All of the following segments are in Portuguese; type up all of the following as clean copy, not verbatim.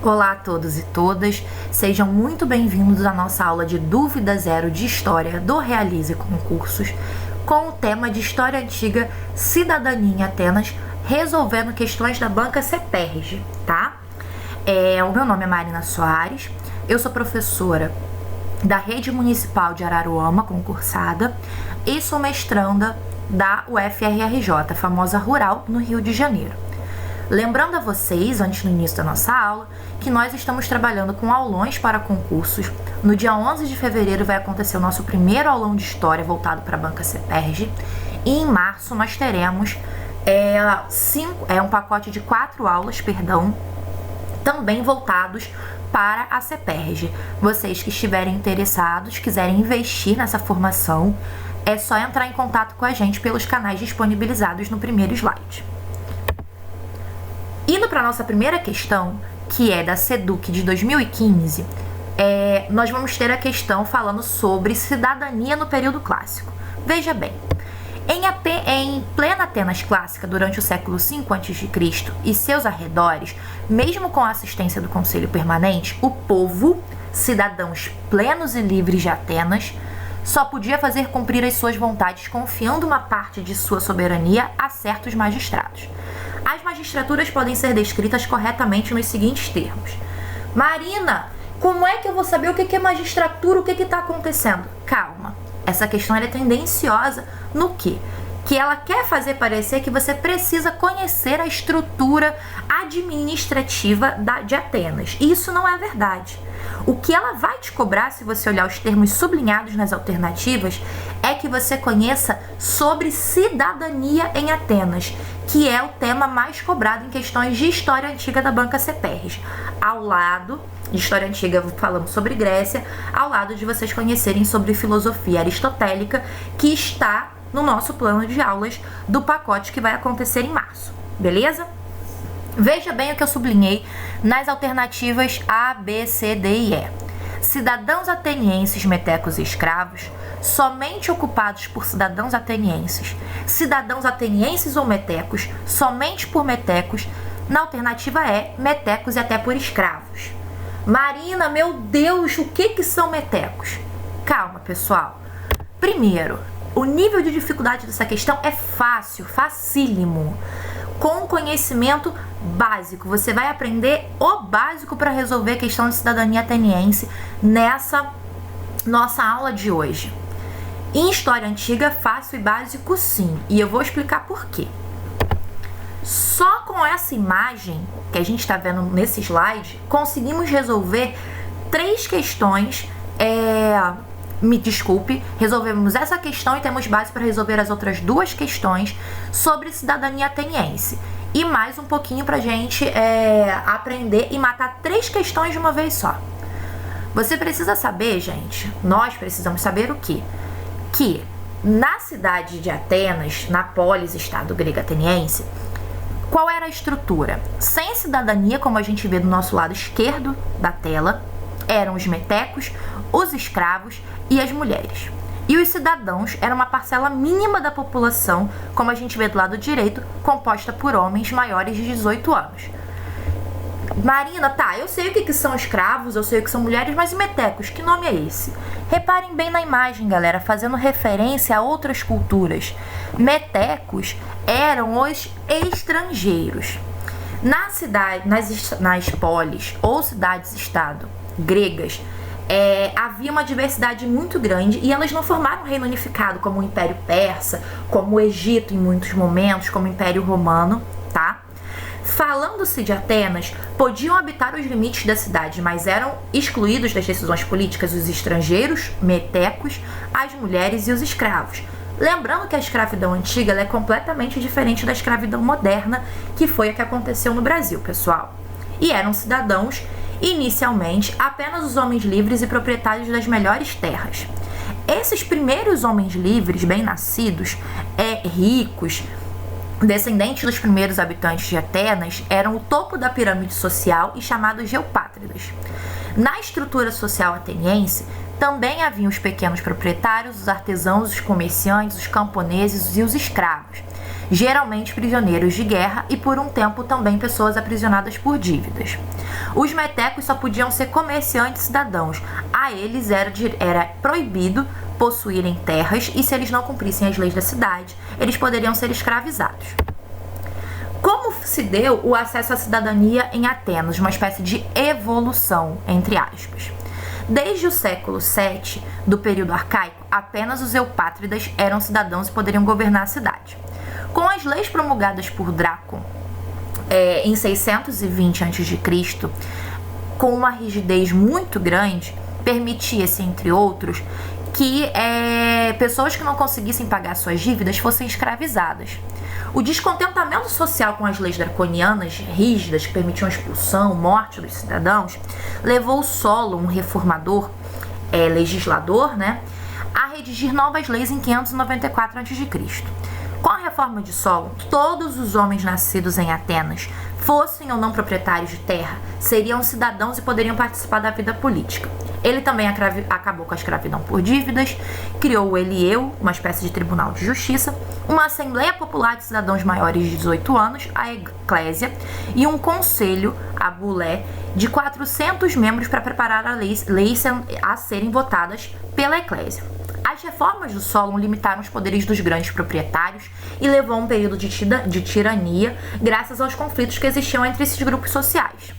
Olá a todos e todas, sejam muito bem-vindos à nossa aula de Dúvida Zero de História do Realize Concursos, com o tema de História Antiga, Cidadania em Atenas, resolvendo questões da banca CEPERJ, tá? O meu nome é Marina Soares, eu sou professora da Rede Municipal de Araruama, concursada, e sou mestranda da UFRRJ, famosa Rural, no Rio de Janeiro. Lembrando a vocês, antes do início da nossa aula, que nós estamos trabalhando com aulões para concursos. No dia 11 de fevereiro vai acontecer o nosso primeiro aulão de História voltado para a banca CEPERJ. E em março nós teremos um pacote de 4 aulas, também voltados para a CEPERJ. Vocês que estiverem interessados, quiserem investir nessa formação, é só entrar em contato com a gente pelos canais disponibilizados no primeiro slide. Indo para a nossa primeira questão, que é da SEDUC de 2015, nós vamos ter a questão falando sobre cidadania no período clássico. Veja bem, em plena Atenas clássica, durante o século V a.C. e seus arredores, mesmo com a assistência do Conselho Permanente, o povo, cidadãos plenos e livres de Atenas, só podia fazer cumprir as suas vontades confiando uma parte de sua soberania a certos magistrados. As magistraturas podem ser descritas corretamente nos seguintes termos. Marina, como é que eu vou saber o que é magistratura, o que está acontecendo? Calma, essa questão é tendenciosa no quê? Que ela quer fazer parecer que você precisa conhecer a estrutura administrativa de Atenas. E isso não é verdade. O que ela vai te cobrar, se você olhar os termos sublinhados nas alternativas, é que você conheça sobre cidadania em Atenas, que é o tema mais cobrado em questões de história antiga da banca CEPERJ. Ao lado de história antiga, falamos sobre Grécia, ao lado de vocês conhecerem sobre filosofia aristotélica, que está no nosso plano de aulas do pacote que vai acontecer em março, beleza? Veja bem o que eu sublinhei nas alternativas A, B, C, D e E. Cidadãos atenienses, metecos e escravos, somente ocupados por cidadãos atenienses, cidadãos atenienses ou metecos, somente por metecos. Na alternativa E, metecos e até por escravos. Marina, meu Deus, o que são metecos? Calma, pessoal. Primeiro, o nível de dificuldade dessa questão é facílimo. Com conhecimento básico, você vai aprender o básico para resolver a questão de cidadania ateniense nessa nossa aula de hoje. Em história antiga, fácil e básico sim, e eu vou explicar por quê. Só com essa imagem que a gente está vendo nesse slide, conseguimos resolver 3 questões. Me desculpe, resolvemos essa questão e temos base para resolver as outras 2 questões sobre cidadania ateniense. E mais um pouquinho para a gente aprender e matar 3 questões de uma vez só. Você precisa saber, gente, nós precisamos saber o quê? Que na cidade de Atenas, na polis estado grego ateniense, qual era a estrutura? Sem cidadania, como a gente vê do nosso lado esquerdo da tela, eram os metecos, os escravos e as mulheres. E os cidadãos eram uma parcela mínima da população, como a gente vê do lado direito, composta por homens maiores de 18 anos. Marina, tá, eu sei o que são escravos, eu sei o que são mulheres, mas e metecos, que nome é esse? Reparem bem na imagem, galera, fazendo referência a outras culturas. Metecos eram os estrangeiros. Nas polis ou cidades-estado gregas, havia uma diversidade muito grande e elas não formaram um reino unificado como o Império Persa, como o Egito em muitos momentos, como o Império Romano, tá? Falando-se de Atenas, podiam habitar os limites da cidade, mas eram excluídos das decisões políticas os estrangeiros, metecos, as mulheres e os escravos. Lembrando que a escravidão antiga ela é completamente diferente da escravidão moderna, que foi a que aconteceu no Brasil, pessoal. E eram cidadãos, inicialmente, apenas os homens livres e proprietários das melhores terras. Esses primeiros homens livres, bem-nascidos, ricos, descendentes dos primeiros habitantes de Atenas, eram o topo da pirâmide social e chamados geopátridas. Na estrutura social ateniense, também haviam os pequenos proprietários, os artesãos, os comerciantes, os camponeses e os escravos, geralmente prisioneiros de guerra e por um tempo também pessoas aprisionadas por dívidas. Os metecos só podiam ser comerciantes cidadãos. A eles era proibido possuírem terras e, se eles não cumprissem as leis da cidade, eles poderiam ser escravizados. Como se deu o acesso à cidadania em Atenas? Uma espécie de evolução, entre aspas. Desde o século VII, do período arcaico, apenas os eupátridas eram cidadãos e poderiam governar a cidade. Com as leis promulgadas por Drácon em 620 a.C., com uma rigidez muito grande, permitia-se, entre outros, que pessoas que não conseguissem pagar suas dívidas fossem escravizadas. O descontentamento social com as leis draconianas rígidas, que permitiam a expulsão, morte dos cidadãos, levou Solo, um reformador, legislador, a redigir novas leis em 594 a.C. Com a reforma de Solo, todos os homens nascidos em Atenas, fossem ou não proprietários de terra, seriam cidadãos e poderiam participar da vida política. Ele também acabou com a escravidão por dívidas, criou o Elieu, uma espécie de tribunal de justiça, uma Assembleia Popular de Cidadãos maiores de 18 anos, a Eclésia, e um conselho, a Bulé, de 400 membros para preparar leis a serem votadas pela Eclésia. As reformas do Solon limitaram os poderes dos grandes proprietários e levou a um período de tirania, graças aos conflitos que existiam entre esses grupos sociais.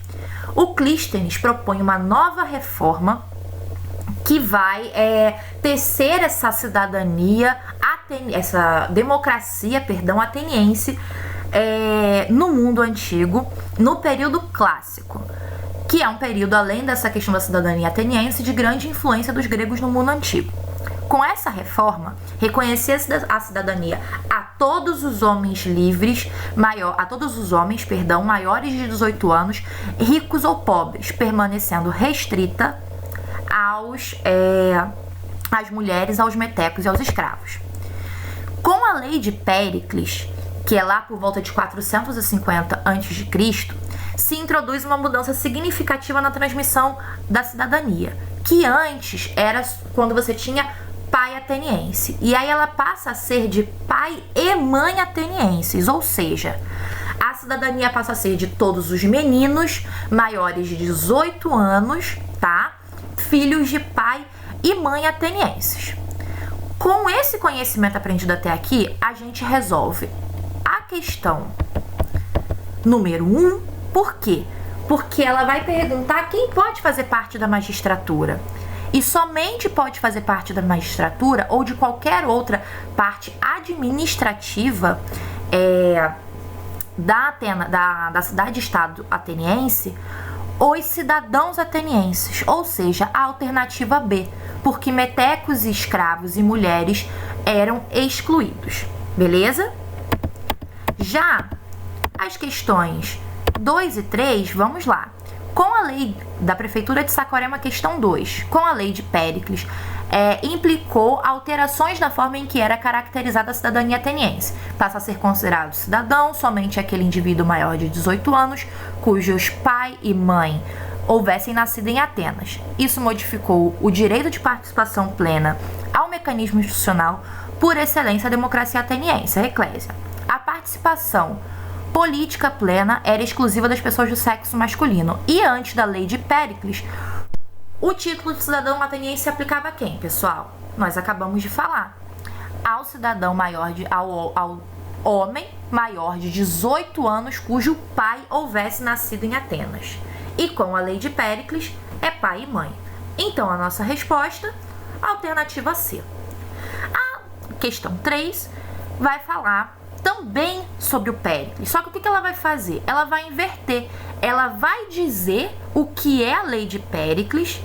O Clístenes propõe uma nova reforma que vai tecer essa cidadania, essa democracia, ateniense, no mundo antigo, no período clássico, que é um período, além dessa questão da cidadania ateniense, de grande influência dos gregos no mundo antigo. Com essa reforma, reconhecia a cidadania a todos os homens maiores de 18 anos, ricos ou pobres, permanecendo restrita às mulheres, aos metecos e aos escravos. Com a lei de Péricles, que é lá por volta de 450 a.C., se introduz uma mudança significativa na transmissão da cidadania, que antes era quando você tinha pai ateniense, e aí ela passa a ser de pai e mãe atenienses, ou seja, a cidadania passa a ser de todos os meninos maiores de 18 anos, filhos de pai e mãe atenienses. Com esse conhecimento aprendido até aqui, a gente resolve a questão número 1. Por quê? Porque ela vai perguntar quem pode fazer parte da magistratura. E somente pode fazer parte da magistratura ou de qualquer outra parte administrativa da cidade-estado ateniense os cidadãos atenienses, ou seja, a alternativa B, porque metecos, escravos e mulheres eram excluídos. Beleza? Já as questões 2 e 3, vamos lá. Com a lei da Prefeitura de Saquarema, questão 2, com a lei de Péricles, implicou alterações na forma em que era caracterizada a cidadania ateniense. Passa a ser considerado cidadão somente aquele indivíduo maior de 18 anos, cujos pai e mãe houvessem nascido em Atenas. Isso modificou o direito de participação plena ao mecanismo institucional por excelência a democracia ateniense, a Eclésia. A participação política plena era exclusiva das pessoas do sexo masculino. E antes da lei de Péricles, o título de cidadão ateniense se aplicava a quem, pessoal? Nós acabamos de falar. Ao cidadão ao homem maior de 18 anos cujo pai houvesse nascido em Atenas. E com a lei de Péricles, é pai e mãe. Então, a nossa resposta, alternativa C. A questão 3 vai falar também sobre o Péricles. Só que o que ela vai fazer? Ela vai inverter. Ela vai dizer o que é a lei de Péricles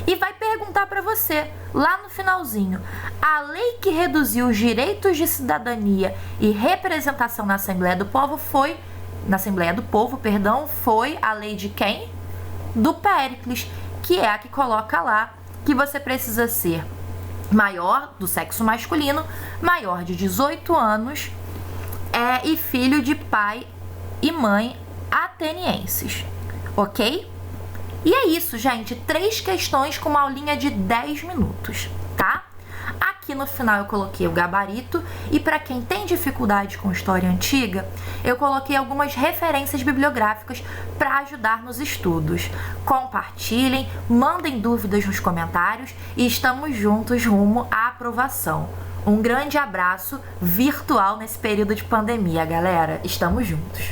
e vai perguntar para você, lá no finalzinho, a lei que reduziu os direitos de cidadania e representação na Assembleia do Povo foi a lei de quem? Do Péricles, que é a que coloca lá que você precisa ser maior do sexo masculino, maior de 18 anos, e filho de pai e mãe atenienses, ok? E é isso, gente, 3 questões com uma aulinha de 10 minutos, tá? A Aqui no final eu coloquei o gabarito e para quem tem dificuldade com história antiga, eu coloquei algumas referências bibliográficas para ajudar nos estudos. Compartilhem, mandem dúvidas nos comentários e estamos juntos rumo à aprovação. Um grande abraço virtual nesse período de pandemia, galera. Estamos juntos.